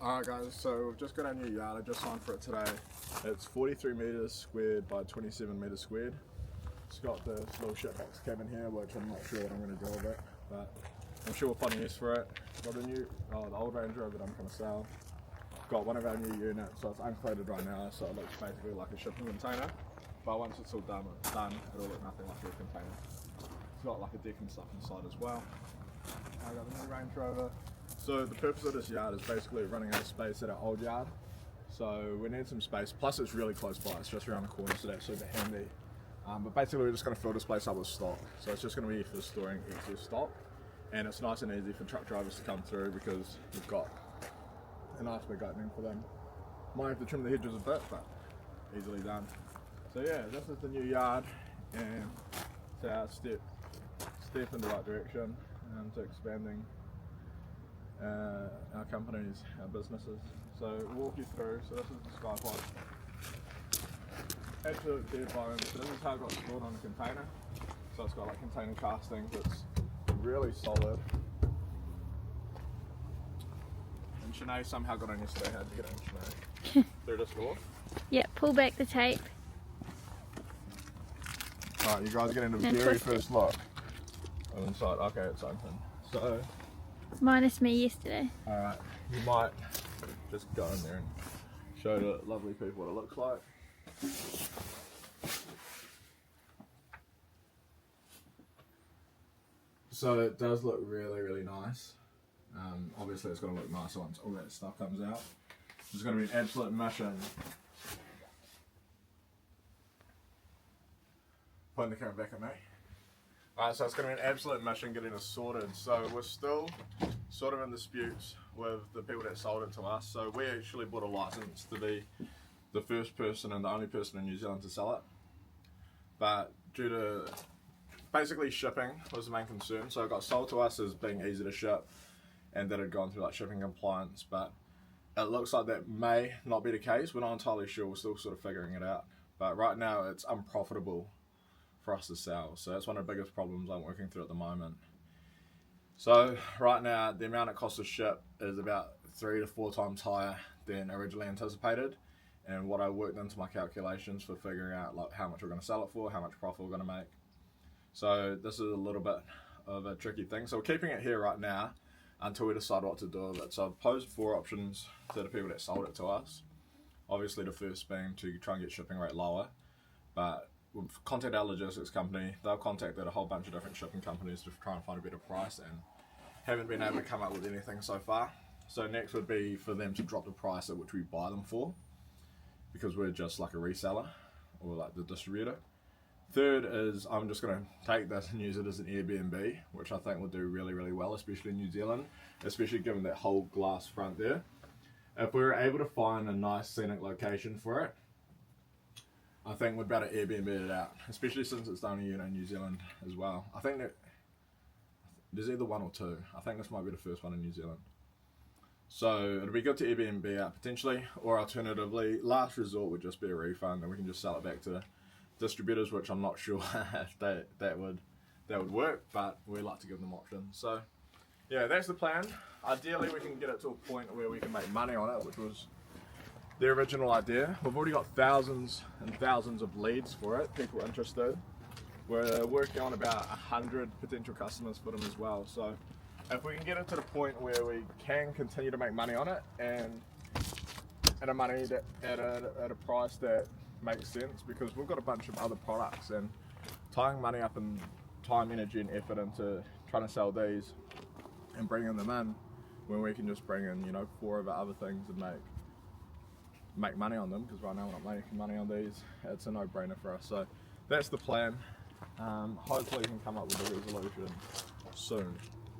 Alright guys, so we've just got our new yard. I just signed for it today. It's 43 metres squared by 27 metres squared. It's got this little shitbox cabin here, which I'm not sure what I'm going to do with it, but I'm sure we'll find a use for it. Got the old Range Rover that I'm going to sell. Got one of our new units, so it's uncladded right now, so it looks basically like a shipping container. But once it's all done, it'll look nothing like a container. It's got like a deck and stuff inside as well. I got the new Range Rover. So the purpose of this yard is basically running out of space at our old yard. So we need some space, plus it's really close by, it's just around the corner, so that's super handy. But basically we're just going to fill this place up with stock. So it's just going to be for storing excess stock. And it's nice and easy for truck drivers to come through because we've got a nice big opening for them. Might have to trim the hedges a bit, but easily done. So yeah, this is the new yard, and it's our step in the right direction to expanding our companies, our businesses. So we'll walk you through. So this is the SkyPod. Absolute dead bone. So this is how it got stored on a container. So it's got like container castings. It's really solid. And Shanae somehow got on yesterday. How'd you get it in, Shanae? Through this door? Yep, pull back the tape. Alright, you guys get into the very first lock. On the inside. Okay, it's open. So minus me yesterday. alright, you might just go in there and show the lovely people what it looks like. So it does look really, really nice. Obviously it's going to look nicer once all that stuff comes out. It's going to be an absolute mission. Putting the camera back at me. Alright, so it's going to be an absolute mission getting this sorted. So we're still sort of in disputes with the people that sold it to us. So we actually bought a license to be the first person and the only person in New Zealand to sell it. But due to basically shipping was the main concern. So it got sold to us as being easy to ship and that it had gone through like shipping compliance. But it looks like that may not be the case. We're not entirely sure. We're still sort of figuring it out. But right now it's unprofitable for us to sell. So that's one of the biggest problems I'm working through at the moment. So right now the amount it costs to ship is about 3 to 4 times higher than originally anticipated, and what I worked into my calculations for figuring out like how much we're going to sell it for, how much profit we're going to make. So this is a little bit of a tricky thing. So we're keeping it here right now until we decide what to do with it. So I've posed 4 options to the people that sold it to us. Obviously the first being to try and get shipping rate lower, but we've contacted our logistics company. They've contacted a whole bunch of different shipping companies to try and find a better price and haven't been able to come up with anything so far. So next would be for them to drop the price at which we buy them for, because we're just like a reseller or like the distributor. Third is I'm just going to take this and use it as an Airbnb, which I think will do really, really well, especially in New Zealand, especially given that whole glass front there. If we were able to find a nice scenic location for it, I think we'd better Airbnb it out, especially since it's the only unit in New Zealand as well. I think that there's either 1 or 2. I think this might be the first one in New Zealand. So it'd be good to Airbnb out potentially, or alternatively, last resort would just be a refund and we can just sell it back to distributors, which I'm not sure if that would work, but we like to give them options. So yeah, that's the plan. Ideally we can get it to a point where we can make money on it, which was the original idea. We've already got thousands and thousands of leads for it, people interested. We're working on about 100 potential customers for them as well. So if we can get it to the point where we can continue to make money on it and at a price that makes sense, because we've got a bunch of other products, and tying money up and time, energy and effort into trying to sell these and bringing them in when we can just bring in 4 of our other things and make money on them, because right now we're not making money on these. It's a no-brainer for us. So that's the plan. Hopefully we can come up with a resolution soon.